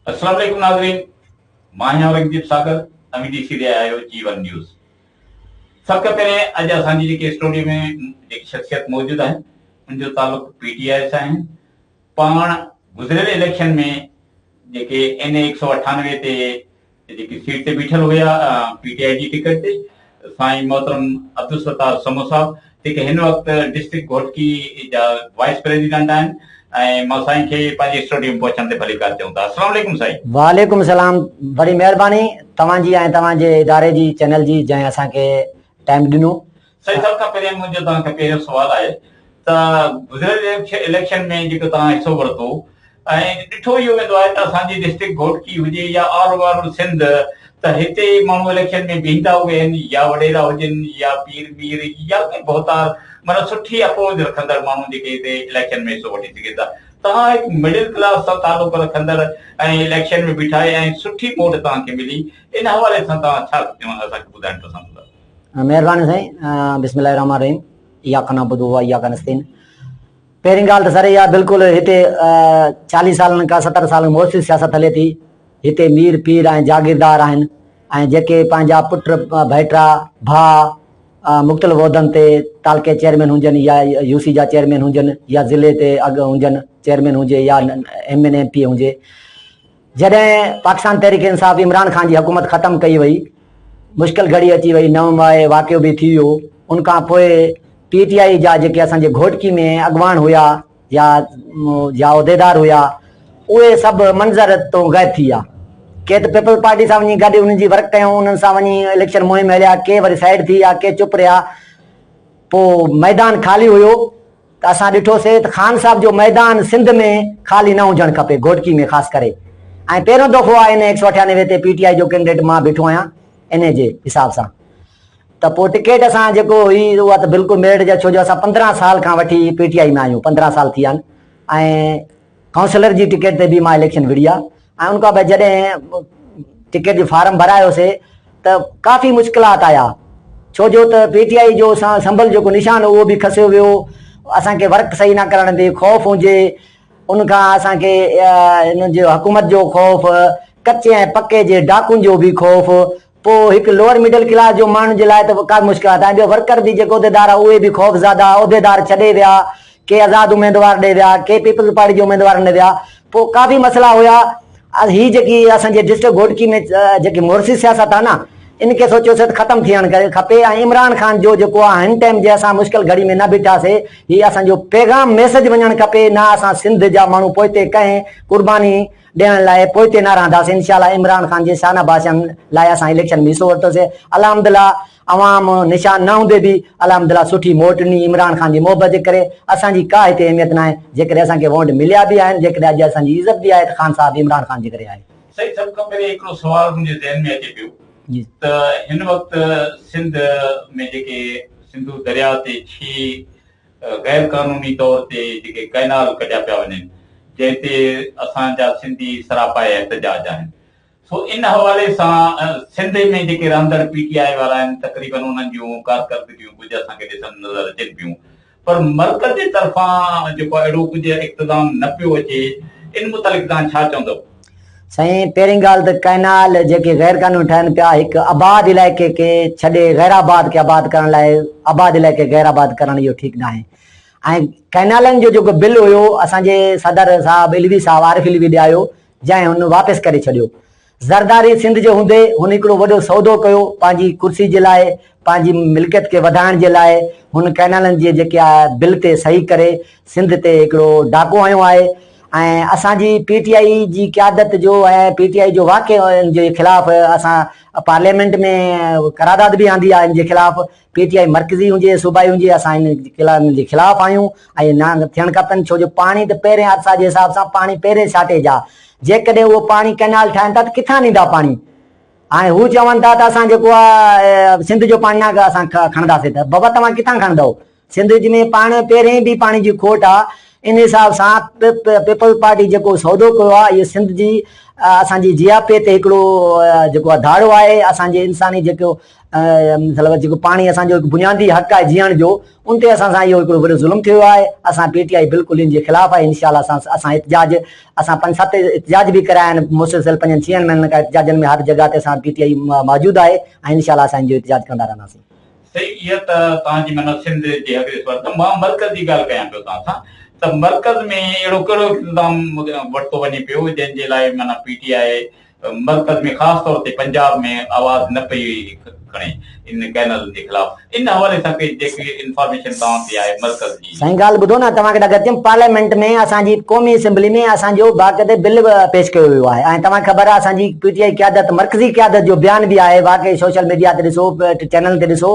अस्सलाम वालेकुम नाज़रीन, मां आहियां रंजीत सागर, MDC ॾे आयो G1 न्यूज़। सब खां पहिरें अॼु असांजी जेके स्टूडियो में जेकी शख़्सियत मौजूदु आहिनि उनजो तालुक़ PTI सां आहिनि। पाण गुज़िरियल इलेक्शन में जेके NA 198 ते जेकी सीट ते बीठल हुया PTI जी टिकट ते साईं मोहतरम अब्दुल सत्तार समो साहब जेके हिन वक़्तु डिस्ट्रिक्ट घोटकी जा वाइस प्रेसिडेंट आहिनि ऐं मां साईं खे पंहिंजे स्टूडियो में पहुचण ते भलीकार चऊं था। अस्सलाम वालेकुम साईं। वालेकुम सलाम, बड़ी महिरबानी तव्हांजी ऐं तव्हांजे इदारे जी चैनल जी जंहिं असांखे टाइम ॾिनो। साईं सब खां पहिरियों मुंहिंजो तव्हांखे पहिरियों सुवाल आहे त गुज़िरियल इलेक्शन में जेको तव्हां हिसो वरितो ऐं ॾिठो इहो वेंदो आहे त असांजी डिस्ट्रिक्ट घोटकी हुजे या ऑल ओवर सिंध त हिते माण्हू इलेक्शन में बीहंदा हुए आहिनि, या वॾेरा हुजनि या पीर मीर या बहुतार माना सुठी अप्रोच रखंदड़ माण्हू जेके हिते इलेक्शन में हिसो वठी सघनि था। तव्हां हिकु मिडिल क्लास सां तालुक़ रखंदड़ ऐं इलेक्शन में बीठा ऐं सुठी वोट तव्हांखे मिली, इन हवाले सां तव्हां छा असांखे ॿुधाइण पसंदि कंदा? महिरबानी साईं। बिस्मिल्लाहिर रहमानिर रहीम। इय्याका नअबुदु व इय्याका नस्तईन। पहिरीं ॻाल्हि त सर इहा बिल्कुलु हिते 40 सालनि खां 70 साल मोर्सी सियासत हले थी। हिते मीर पीर ऐं जागीरदार आहिनि ऐं जेके पंहिंजा पुट भाइटा भाउ मुख़्तलिफ़ उहिदनि ते तालके चेयरमैन हुजनि या UC जा चेयरमैन हुजनि या ज़िले ते अॻु हुजनि चेयरमैन हुजे या MN MP हुजे। जॾहिं पाकिस्तान तहरीक इंसाफ़ इमरान ख़ान जी हुकूमत ख़तमु कई वई, मुश्किल घड़ी अची वई, नवं वाक़ियो बि थी वियो, उनखां पोइ PTI जा जेके असांजे घोटकी में अॻवान हुया या उहिदेदार हुया उहे सभु मंज़र तो ग़ाइब थी विया। के त पीपल्स पार्टी सां वञी गॾु उन्हनि जी वर्क कयूं, उन्हनि सां वञी इलेक्शन मुहिम हलिया, के वरी साइड थी विया, के चुप रहिया। पोइ मैदान ख़ाली हुयो त असां ॾिठोसीं त ख़ान साहब जो मैदान सिंध में ख़ाली न हुजणु खपे, घोटकी में ख़ासि करे। ऐं पहिरियों दफ़ो आहे NA 198 ते PTI जो कैंडिडेट मां बीठो आहियां NA जे हिसाब सां। त पोइ टिकेट असां जेको हुई उहा त बिल्कुलु मेरिट जा, छो जो असां 15 साल खां वठी PTI में आहियूं, 15 साल थी विया आहिनि। ऐं काउंसलर जी टिकेट ते बि मां इलेक्शन विड़ी आहे। ऐं उनखां पोइ जॾहिं टिकेट जो फार्म भरायोसीं त काफ़ी मुश्किलात आया, छो जो त PTI जो संभल जेको निशान उहो बि खसियो वियो। असांखे वर्क सही न करण ते ख़ौफ़ हुजे, उनखां असांखे हिन जो हुकूमत जो ख़ौफ़, कचे ऐं पके जे डाकुनि जो बि ख़ौफ़। पोइ हिकु लोअर मिडिल क्लास जो माण्हुनि जे लाइ त का मुश्किलात आहे। ॿियो वर्कर बि जेको उहिदेदार आहे उहे बि ख़ौफ़ज़ादा, उहिदेदार छॾे विया, के आज़ाद उम्मीदवार ॾे विया, के पीपल्स पार्टी जो उम्मीदवार न विया। पोइ काफ़ी मसइला हुया। ही जेकी असांजे डिस्ट्रिक्ट घोटकी में जेकी मोर्सी सियासत आहे न, इनखे सोचियोसीं त ख़तमु थियणु करे खपे। ऐं इमरान ख़ान जो जेको आहे हिन टाइम जे असां मुश्किल घड़ी में न बीठासीं, हीअ असांजो पैगाम मैसेज वञणु खपे। न असां सिंध जा माण्हू पोइ ते कंहिं कुर्बानी ॾियण लाइ पोइ ते न रहंदासीं। इंशाअल्लाह इमरान ख़ान जे शान बाशन लाइ असां इलेक्शन में हिसो वरितोसीं। अल्हम्दुलिल्लाह अवाम निशान न हूंदे बि अल्हम्दुलिल्लाह सुठी वोट ॾिनी इमरान ख़ान जी मोहबत जे करे। असांजी का हिते अहमियत न आहे, जेकॾहिं असांखे वोट मिलिया बि आहिनि, जेकॾहिं अॼु असांजी इज़त बि आहे त ख़ान साहब इमरान ख़ान जे करे आहे। सही, सब खां पहिरियों हिकिड़ो सुवाल मुंहिंजे ज़हन में अचे पियो त हिन वक़्तु सिंध में जेके सिंधु दरिया ते 6 गैर कानूनी तौर ते जेके कैनाल कढिया पिया वञनि, जंहिं ते असांजा सिंधी सरापा एहतजाज आहिनि। सो इन हवाले सां सिंध में जेके रहंदड़ PTI वारा आहिनि तक़रीबन उन्हनि जूं कारकर्दगियूं कुझु असांखे ॾिसण नज़र अचनि पियूं, पर मर्कज़ जे तरफ़ां जेको अहिड़ो कुझु इक़्तिदाम न पियो अचे, इन मुतालिक़ तव्हां छा चवंदव? साईं, पहिरीं ॻाल्हि त कैनाल जेके गैर कानूनी ठहनि पिया, हिकु आबाद इलाइक़े खे छॾे गैर आबाद खे आबाद करण लाइ आबाद इलाइक़े गैर आबाद करणु इहो ठीकु न आहे। ऐं कैनालनि जो जेको बिल हुयो असांजे सदर साहब इलवी साहब आरिफ इलवी ॾे आयो, जंहिं हुन वापसि करे छॾियो। ज़रदारी सिंध जो हूंदे हुन हिकिड़ो वॾो सौदो कयो पंहिंजी कुर्सी जे लाइ, पंहिंजी मिल्कियत खे वधाइण जे लाइ। हुन कैनालनि जे जेके आहे बिल ते सही करे सिंध ते हिकिड़ो डाको हयो आहे। ऐं असांजी PTI जी क़यादत जो ऐं PTI जो वाक़िए जे ख़िलाफ़ असां पार्लियामेंट में करारदाद बि आंदी आहे इन जे ख़िलाफ़। PTI मर्कज़ी हुजे सूबाई हुजे, असां इन जे ख़िलाफ़ आहियूं ऐं न थियणु खपनि। छो जो पाणी त पहिरें अरसा जे हिसाब सां पाणी पहिरें शार्टेज आहे। जेकॾहिं उहो पाणी कैनाल ठाहिनि था त किथां ॾींदा पाणी? हाणे हू चवनि था त असां जेको आहे सिंध जो पाणी न असां खणंदासीं, त बाबा तव्हां किथां खणंदव? सिंध में पाण पहिरें बि पाणी जी खोट आहे। इन हिसाब सां पीपल्स पार्टी जेको सौदो कयो आहे, इहो सिंध जी असांजी जियापे ते हिकिड़ो जेको आहे धाड़ो आहे। असांजे इंसानी जेको मतिलबु जेको पाणी असांजो हिकु बुनियादी हक़ आहे जीअण जो, उन ते असां सां इहो हिकिड़ो वॾो ज़ुल्म थियो आहे। असां PTI बिल्कुलु इन जे ख़िलाफ़ आहे। इंशाअल्लाह असां इतिजाज, असां 5-7 इतिजाज बि कराया आहिनि। मुसलसल 5-6 महीननि खां इतिजाजनि में हर जॻह ते असां PTI मौजूदु आहे ऐं इंशाअल्लाह असां इनजो इतिजाज कंदा रहंदासीं। सही, इहा त तव्हांजी माना सिंध जे हक़ में। मां मर्कज़ जी ॻाल्हि कयां पियो तव्हां सां, त मर्कज़ में अहिड़ो कहिड़ो इक़्तिदाम वरितो वञे पियो जंहिंजे लाइ माना PTI मर्कज़ में ख़ासि तौर ते पंजाब में आवाज़ न पई खणे इन कैनल जे ख़िलाफ़? इन हवाले सां जेकी इंफॉर्मेशन तव्हां ते आहे मर्कज़ जी। साईं ॻाल्हि ॿुधो न, तव्हांखे ॾाढा चयमि, पार्लियामेंट में असांजी क़ौमी असेंबली में असांजो बाक़ाइदे बिल पेश कयो वियो आहे ऐं तव्हांखे ख़बर आहे असांजी PTI क़यादत, मर्कज़ी क़यादत जो बयान बि आहे। वाक़ई सोशल मीडिया ते ॾिसो, चैनल ते ॾिसो,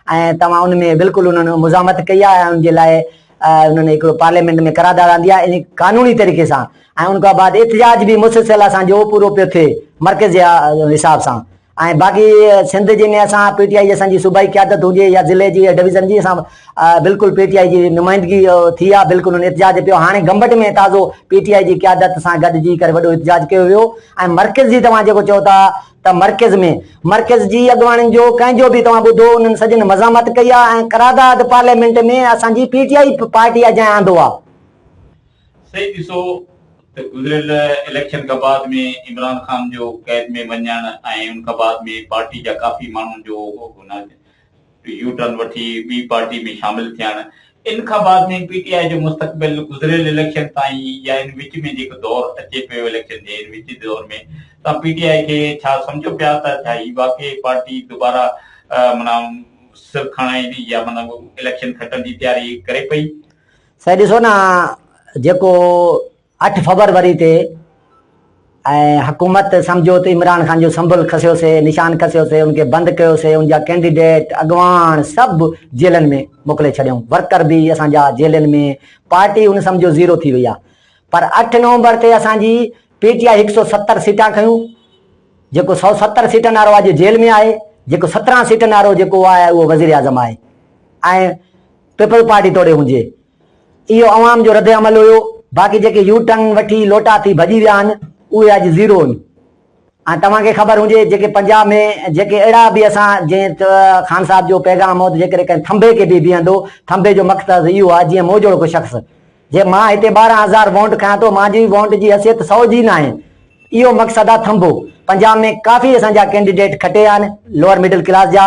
ऐं तव्हां उन में बिल्कुलु उन्हनि मुज़ामत कई आहे ऐं उनजे लाइ उन्हनि हिकिड़ो पार्लियामेंट में करारदाद आंदी आहे इन कानूनी तरीक़े सां। ऐं उन खां बाद इतिजाज बि मुसलसल असांजो पूरो पियो थिए मर्कज़ जे हिसाब सां। ऐं बाक़ी सिंध जे में असां PTI असांजी सूबाई क़यादत हुजे या ज़िले जी या डिवीज़न जी, असां बिल्कुलु PTI जी नुमाइंदगी थी आहे, बिल्कुलु उन इतिजाज पियो। हाणे गंबट में ताज़ो PTI जी क़यादत सां गॾिजी करे वॾो इतिजाज कयो वियो। ऐं मर्कज़ जी तव्हां जेको चओ था त मर्कज़ में मर्कज़ जी अॻुवाणियुनि जो कंहिंजो बि तव्हां ॿुधो, उन्हनि सॼनि मज़ामत कई आहे ऐं करारदाद पार्लियामेंट में असांजी PTI पार्टी आहे जंहिं आंदो आहे। सही, ॾिसो त गुज़िरियल इलेक्शन खां बाद में इमरान ख़ान जो क़ैद में वञणु ऐं उन खां बाद में पार्टी जा काफ़ी माण्हुनि जो यू टर्न वठी ॿी पार्टी में शामिल थियणु, इन खां बाद में PTI जो मुस्तक़बिल गुज़िरियल इलेक्शन ताईं या इन विच में जेको दौर अचे पियो इलेक्शन जे इन विच दौर में, तव्हां PTI खे छा सम्झो पिया त छा ही वाक़ई पार्टी दुबारा माना सिर खणाईंदी या माना इलेक्शन खटण जी तयारी करे पई? साईं ॾिसो न, जेको 8 फरवरी ते ऐं हुकूमत सम्झो त इमरान ख़ान जो संभल खसियोसीं, निशान खसियोसीं, उनखे बंदि कयोसीं, उनजा कैंडिडेट अॻवान सभु जेलनि में मोकिले छॾियऊं, वर्कर बि असांजा जेलनि में, पार्टी उन सम्झो ज़ीरो थी वई आहे। पर 8 नवंबर ते असांजी PTI 170 सीटां खयूं, जेको 170 सीटनि वारो अॼु जेल में आहे, जेको 17 सीटनि वारो जेको आहे उहो वज़ीर आज़म आहे ऐं पीपल्स पार्टी तोड़े हुजे। इहो अवाम जो रद अमल हुयो। बाक़ी जेके यू टर्न वठी लोटा थी भॼी विया आहिनि उहे अॼु ज़ीरो आहिनि। ऐं तव्हांखे ख़बर हुजे जेके पंजाब में जेके अहिड़ा बि असां जीअं त ख़ान साहब जो पैगाम हो त जेकॾहिं कंहिं थंबे खे बि बीहंदो, थंबे जो मक़सदु इहो आहे जीअं मूं जहिड़ो को शख़्स, जे मां हिते 12,000 वोट खयां थो, मुंहिंजी वोट जी हैसियत 100 जी न आहे, इहो मक़सदु आहे थंबो। पंजाब में काफ़ी असांजा कैंडिडेट खटे आहिनि लोअर मिडिल क्लास जा।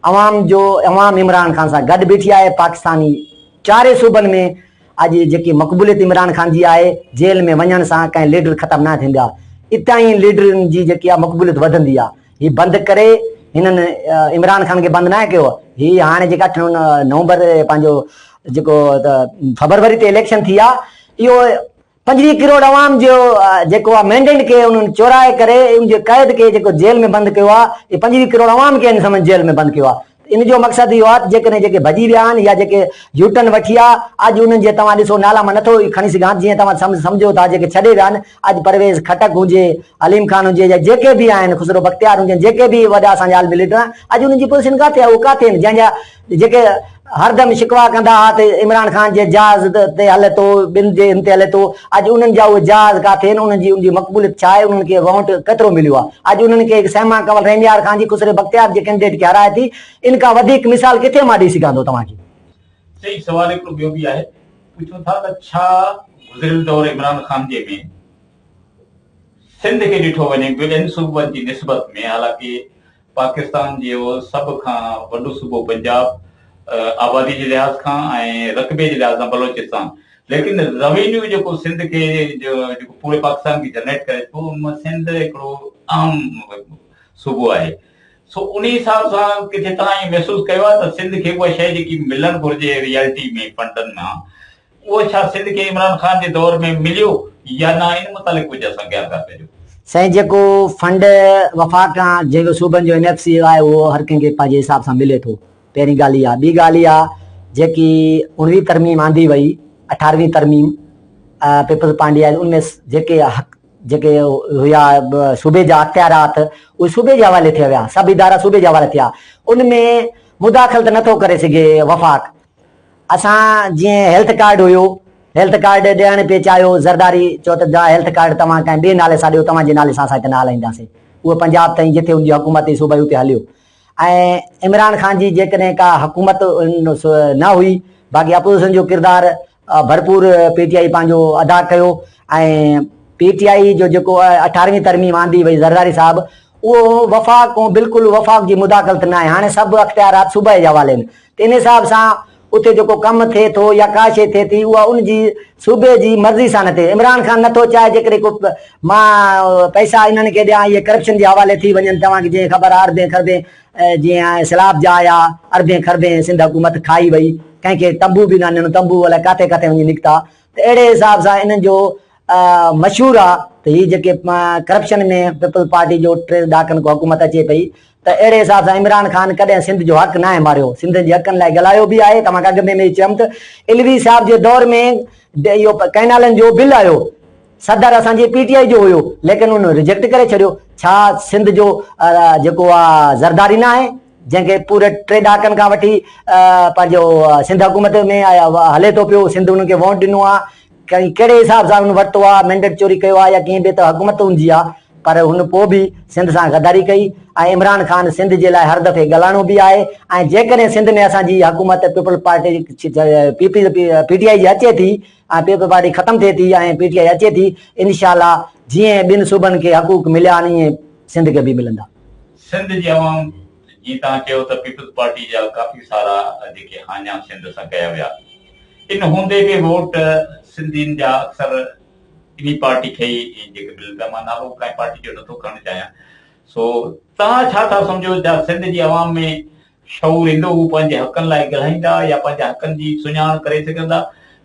अवाम इमरान ख़ान सां गॾु बीठी आहे। पाकिस्तानी 4 सूबनि में अॼु जेकी मक़बूलियत इमरान ख़ान जी आहे, जेल में वञण सां कंहिं लीडर ख़तमु न थींदा, इतां ई लीडरनि जी जेकी आहे मक़बूलियत वधंदी आहे। हीअ बंदि करे हिननि इमरान ख़ान खे बंदि न कयो। हीअ हाणे जेका 8 नवंबर पंहिंजो जेको फरवरी ते इलेक्शन थी आहे, इहो 25 करोड़ अवाम जो जेको आहे मैंडेट खे उन्हनि चोराए करे उनजे क़ैद खे जेको जेल में बंदि कयो आहे, इहे 25 करोड़ अवाम खे हिन समय जेल में बंदि कयो आहे। इन जो मक़सदु इहो आहे जेकॾहिं जेके भॼी विया आहिनि या जेके यूटर्न वठी आहे, अॼु उन्हनि जे तव्हां ॾिसो नाला मां नथो खणी सघां, जीअं तव्हां सम्झो था जेके छॾे विया आहिनि। अॼु परवेज़ खटक हुजे, अलीम ख़ान हुजे या जेके बि आहिनि, ख़ुसरो बख़्तियार हुजनि, जेके बि वॾा असांजा आलमी लीडर आहिनि, अॼु उन्हनि जी पोज़ीशन किथे आहे? उहो किथे आहिनि? जंहिंजा जेके हरदम शिकवा कंदा हुआ त इमरान ख़ान जे जहाज़ ते हले थो, ॿिनि जे हिन ते हले थो, अॼु उन्हनि जा उहे जहाज़ किथे आहिनि? उनजी मक़बूलियत छा आहे? उन्हनि खे वोट केतिरो मिलियो आहे? अॼु उन्हनि खे सहमा कंवल रेंडियार ख़ान जी ख़ुसरे बख़्तियार जे कैंडिडेट खे हाराए थी। इन खां वधीक मिसाल किथे मां ॾेई सघां थो तव्हांखे? सही सवाल हिकिड़ो ॿियो बि आहे, पुछो था त छा गुज़िरियल दौर इमरान ख़ान जे में सिंध खे ॾिठो वञे ॿियनि सूबनि जी निस्बत में, हालांकि पाकिस्तान जो सभ खां वॾो सूबो पंजाब आबादी जे लिहाज़ खां ऐं रक़बे जे लिहाज़ सां बलोचिस्तान, लेकिन रेवेन्यू जेको सिंध खे जेको पूरे पाकिस्तान खे जनरेट करे थो, उन सिंध हिकिड़ो आम सूबो आहे। सो उन हिसाब सां किथे तव्हां इहो महसूसु कयो आहे त सिंध खे उहा शइ जेकी मिलणु घुरिजे रियलिटी में फंडनि मां, उहो छा सिंध खे इमरान ख़ान जे दौर में मिलियो या न? इन मुतालिक़ कुझु असां ॻाल्हि था करियूं। साईं, जेको फंड वफ़ाक़ खां जेको सूबनि जो NFC आहे उहो हर कंहिंखे पंहिंजे हिसाब सां मिले थो। पहिरीं ॻाल्हि इहा। ॿी ॻाल्हि इहा जेकी 19वीं तरमीम आंदी वई, 18वीं तरमीम पीपल्स पार्टी आहे, उनमें जेके हुया सूबे जा अख़्तियारात उहे सूबे जे हवाले थिया विया, सभु इदारा सूबे जे हवाले थिया। उनमें मुदाख़िल त नथो करे सघे वफ़ाक़। असां जीअं हेल्थ कार्ड हुयो, हेल्थ कार्ड ॾियणु पे चाहियो, ज़रदारी चओ त हेल्थ कार्ड तव्हां कंहिं ॿिए नाले सां ॾियो, तव्हांजे नाले सां असां हिते न हलाईंदासीं। उहो पंजाब ताईं जिथे हुनजी हुकूमती सूबाई उते हलियो। ऐं इमरान ख़ान जी जेकॾहिं का हुकूमत न हुई, बाक़ी अपोज़िशन जो किरदारु भरपूर PTI पंहिंजो अदा कयो। ऐं PTI जो जेको 18वीं तरमीम आंदी वई ज़रदारी साहब, उहो वफ़ाक़ ऐं बिल्कुलु वफ़ाक़ जी मुदाख़लत न आहे। हाणे सभु अख़्तियारात सूबे जे हवाले आहिनि, त इन हिसाब सां उते जेको कमु थिए थो या का शइ थिए थी उहा उनजी सूबे जी मर्ज़ी सां न थिए। इमरान ख़ान नथो चाहे जेकॾहिं को मां पैसा इन्हनि खे ॾियां, इहे करप्शन जे हवाले थी वञनि। तव्हांखे जीअं ख़बर आहे अर्धे खरबे जीअं सैलाब जा आया, अर्धे खरबे सिंध हुकूमत खाई वई, कंहिंखे तंबू बि न ॾिनो, तंबू अलाए किथे किथे वञी निकिता। त अहिड़े हिसाब सां इन्हनि जो मशहूरु आहे त हीअ जेके करप्शन में पीपल्स पार्टी जो 3 ॾहाकनि खां हुकूमत अचे पई, त अहिड़े हिसाब सां इमरान ख़ान कॾहिं सिंध जो हक़ न आहे मारियो, सिंध जे हक़नि लाइ ॻाल्हायो बि आहे। तव्हांखे अॻु में चयुमि त इलवी साहब जे दौर में इहो कैनालनि जो बिल आयो, सदर असांजे PTI जो हुयो, लेकिन उन रिजेक्ट करे छॾियो। छा सिंध जो जेको आहे ज़रदारी न आहे, जंहिंखे पूरे 3 ॾहाकनि खां वठी पंहिंजो सिंध हुकूमत में हले थो पियो। सिंध उनखे वोट ॾिनो आहे, कहिड़े हिसाब सां उन वरितो आहे, मैंडेट चोरी कयो आहे या कीअं बि, त हुकूमत हुनजी आहे, पर हुन पोइ बि सिंध सां गद्दारी कई। ऐं इमरान ख़ान सिंध जे लाइ हर दफ़े ॻाल्हाइणो बि आहे। ऐं जेकॾहिं सिंध में असांजी हुकूमत पीपल्स पार्टी PTI जी अचे थी ऐं पीपल्स पार्टी ख़तमु थिए थी ऐं PTI अचे थी, इनशाला जीअं ॿिनि सूबनि खे हक़ूक़ मिलिया आहिनि ईअं सिंध खे बि मिलंदा। सिंध जी अवाम जीअं तव्हां चयो त पीपल्स पार्टी जा काफ़ी सारा जेके हाञा सिंध सां कया विया, इन हूंदे बि वोट सिंधियुनि जा अक्सर इन पार्टी खे ई जेके मिलंदा। मां नालो कंहिं पार्टी जो नथो खणणु चाहियां। सो तव्हां छा था सम्झो त सिंध जी अवाम में शऊर ईंदो, हू पंहिंजे हक़नि लाइ ॻाल्हाईंदा या पंहिंजे हक़नि जी सुञाण करे सघंदा?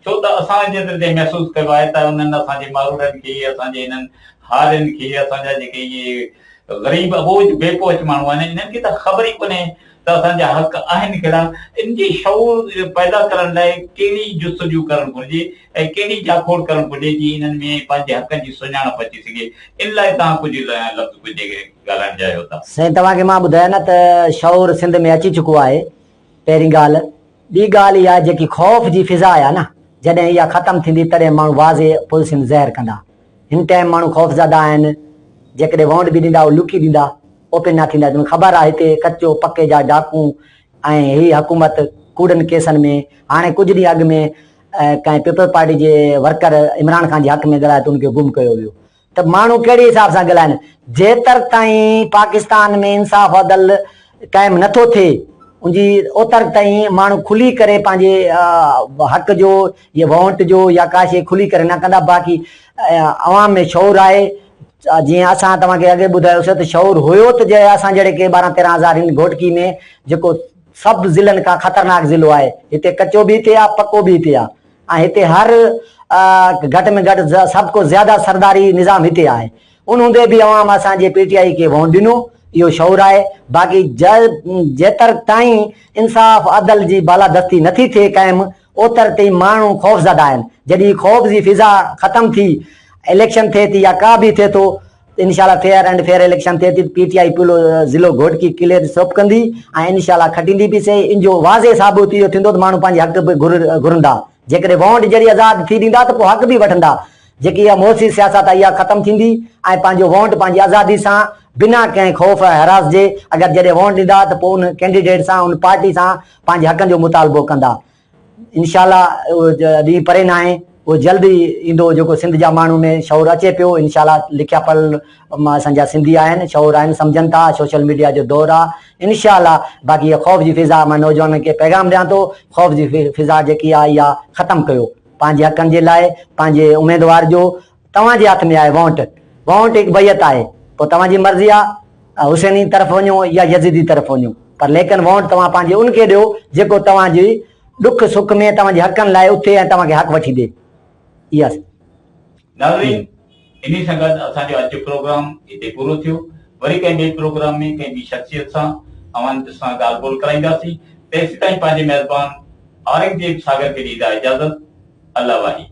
छो त असांजे अंदरि महसूसु कयो आहे त उन्हनि असांजे मारूरनि खे, असांजे हिननि हारियुनि खे, असांजा जेके इहे ग़रीब अबोझ बेपोच माण्हू आहिनि, इन्हनि खे त ख़बर ई कोन्हे त असांजा हक़ आहिनि कहिड़ा। इन जी शऊर पैदा करण लाइ कहिड़ी जुस्तजू करणु घुरिजे ऐं कहिड़ी जाखोड़ करणु घुरिजे जीअं इन्हनि में पंहिंजे हक़नि जी सुञाणप अची सघे? इन लाइ तव्हां कुझु लफ़्ज़ कुझु ॻाल्हाइण चाहियो था? साईं, तव्हांखे मां ॿुधायां न त शऊर सिंध में अची चुको आहे, पहिरीं ॻाल्हि। ॿी ॻाल्हि इहा जेकी ख़ौफ़ जी फिज़ा आहे न, जॾहिं इहा ख़तमु थींदी तॾहिं माण्हू वाज़े पोज़ीशन ज़ाहिर कंदा। हिन टाइम माण्हू ख़ौफ़ज़दा आहिनि, जेकॾहिं वोट बि ॾींदा उहे लुकी ॾींदा, ओपन न थींदा। तुम्हें ख़बर आहे हिते कचो पके जा डाकू ऐं हीअ हुकूमत कूड़नि केसनि में। हाणे कुझु ॾींहं अॻु में कंहिं पीपल्स पार्टी जे वर्कर इमरान ख़ान जे हक़ में ॻाल्हाए त उनखे गुम कयो वियो। त माण्हू कहिड़े हिसाब सां ॻाल्हाइनि? जेतर ताईं पाकिस्तान में इंसाफ़ अदल क़ाइमु नथो थिए, उनजी ओतर ताईं माण्हू खुली करे पंहिंजे हक़ जो या वोट जो या का शइ खुली करे न कंदा। बाक़ी अवाम में शऊर आहे, जीअं असां तव्हांखे अॻे ॿुधायोसीं त शऊर हुयो त जे असां जहिड़े के 12-13 हज़ार हिन घोटकी में, जेको सभु ज़िलनि खां ख़तरनाक ज़िलो आहे। हिते कचो बि हिते आहे, पको बि हिते आहे, ऐं हिते हर घटि में घटि सभ को ज़्यादा सरदारी निज़ाम हिते आहे। उन हूंदे बि अवाम असांजे PTI खे वोट ॾिनो, इहो शऊर आहे। बाक़ी जेतर ताईं इंसाफ़ अदल जी बालादस्ती नथी थिए क़ाइमु, ओतर ताईं माण्हू ख़ौफ़ज़दा आहिनि। जॾहिं ख़ौफ़ जी फिज़ा ख़तमु थी, इलेक्शन थिए थी या का बि थिए थो, इंशाल्लाह फेयर एंड फेयर इलेक्शन थिए थी, PTI पूरो ज़िलो घोटकी क्लियर स्टॉप कंदी ऐं इंशाल्लाह खटींदी बि सही। इन जो वाज़े साबित इहो थींदो त माण्हू पंहिंजे हक़ बि घुरंदा। जेकॾहिं वोट जॾहिं आज़ाद थी ॾींदा त पोइ हक़ बि वठंदा। जेकी इहा मोसी सियासत आहे इहा ख़तमु थींदी ऐं पंहिंजो वोट पंहिंजी आज़ादी सां बिना कंहिं ख़ौफ़ हरास जे अगरि जॾहिं वोट ॾींदा त पोइ उन कैंडिडेट सां, उन पार्टी सां पंहिंजे हक़नि जो मुतालबो कंदा। इंशाल्लाह ॾींहुं परे न आहे, वो जल्दी ईंदो जेको सिंध जा माण्हू में शऊर अचे पियो। इंशाल्लाह लिखिया पढ़ल असांजा सिंधी आहिनि, शऊर आहिनि, सम्झनि था। सोशल मीडिया जो दौर आहे इंशाल्लाह। बाक़ी इहा ख़ौफ़ जी फिज़ा मां नौजवाननि खे पैगाम ॾियां थो, ख़ौफ़ जी फिज़ा जेकी आहे इहा ख़तमु कयो। पंहिंजे हक़नि जे लाइ पंहिंजे उमेदवार जो तव्हांजे हथ में आहे वोट। वोट हिकु बैयत आहे, पोइ तव्हांजी मर्ज़ी आहे हुसैनी तरफ़ वञो या यज़ीदी तरफ़ वञो, पर लेकिन वोट तव्हां पंहिंजे उनखे ॾियो जेको तव्हांजी ॾुख सुख में तव्हांजे हक़नि लाइ उथे ऐं तव्हांखे हक़ वठी ॾे। नाज़रीन, इन सां गॾु असांजो अॼु प्रोग्राम हिते पूरो थियो। वरी कंहिं ॿिए प्रोग्राम में कंहिं ॿी शख़्सियत सां अवां सां ॻाल्हि ॿोल कराईंदासीं। तेसि ताईं पंहिंजे मेज़बान औरंगज़ेब सागर खे ॾींदा इजाज़त। अल्लाह वाही।